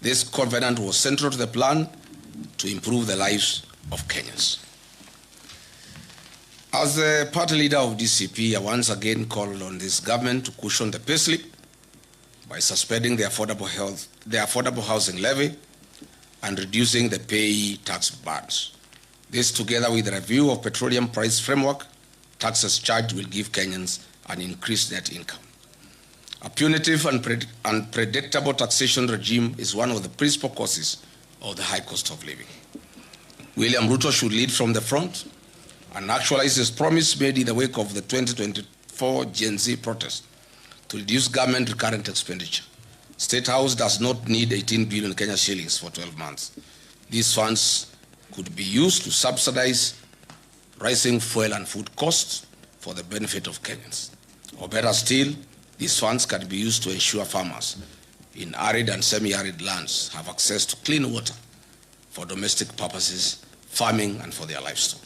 This covenant was central to the plan to improve the lives of Kenyans. As the party leader of DCP, I once again called on this government to cushion the payslip by suspending the affordable housing levy and reducing the payee tax burdens. This, together with the review of petroleum price framework, taxes charged will give Kenyans an increased net income. A punitive and unpredictable taxation regime is one of the principal causes of the high cost of living. William Ruto should lead from the front and actualize his promise made in the wake of the 2024 Gen Z protest to reduce government recurrent expenditure. State House does not need 18 billion Kenya shillings for 12 months. These funds could be used to subsidize rising fuel and food costs for the benefit of Kenyans. Or better still, these funds can be used to ensure farmers in arid and semi-arid lands have access to clean water for domestic purposes, farming, and for their livestock.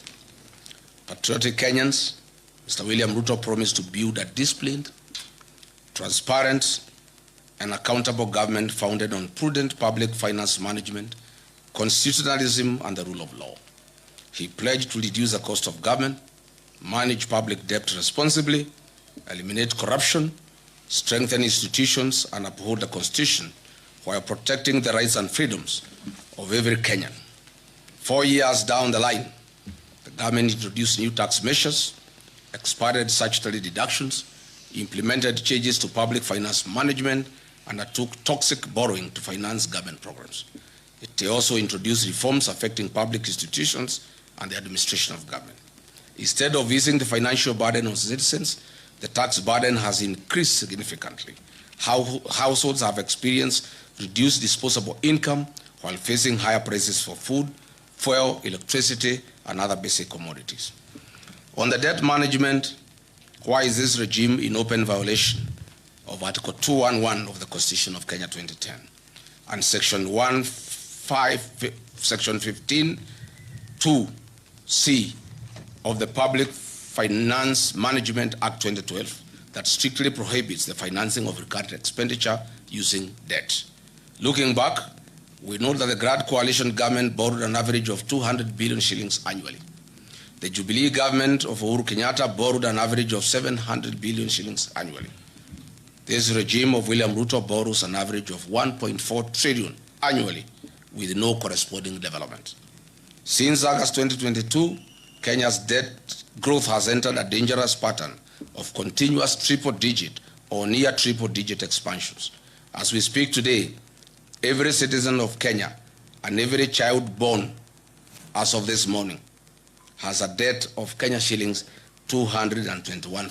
Patriotic Kenyans, Mr. William Ruto promised to build a disciplined, transparent, and accountable government founded on prudent public finance management, constitutionalism, and the rule of law. He pledged to reduce the cost of government, manage public debt responsibly, eliminate corruption, strengthen institutions, and uphold the Constitution while protecting the rights and freedoms of every Kenyan. 4 years down the line, the government introduced new tax measures, expanded statutory deductions, implemented changes to public finance management, and undertook toxic borrowing to finance government programs. It also introduced reforms affecting public institutions and the administration of government. Instead of easing the financial burden on citizens, the tax burden has increased significantly. Households have experienced reduced disposable income while facing higher prices for food, fuel, electricity, and other basic commodities. On the debt management, why is this regime in open violation of Article 211 of the Constitution of Kenya 2010 and Section 15(2)(c) of the Public Finance Management Act 2012 that strictly prohibits the financing of recurrent expenditure using debt? Looking back, we know that the Grand Coalition government borrowed an average of 200 billion shillings annually. The Jubilee government of Uhuru Kenyatta borrowed an average of 700 billion shillings annually. This regime of William Ruto borrows an average of 1.4 trillion annually with no corresponding development. Since August 2022, Kenya's debt growth has entered a dangerous pattern of continuous triple-digit or near triple-digit expansions. As we speak today, every citizen of Kenya and every child born as of this morning has a debt of Kenya shillings 221.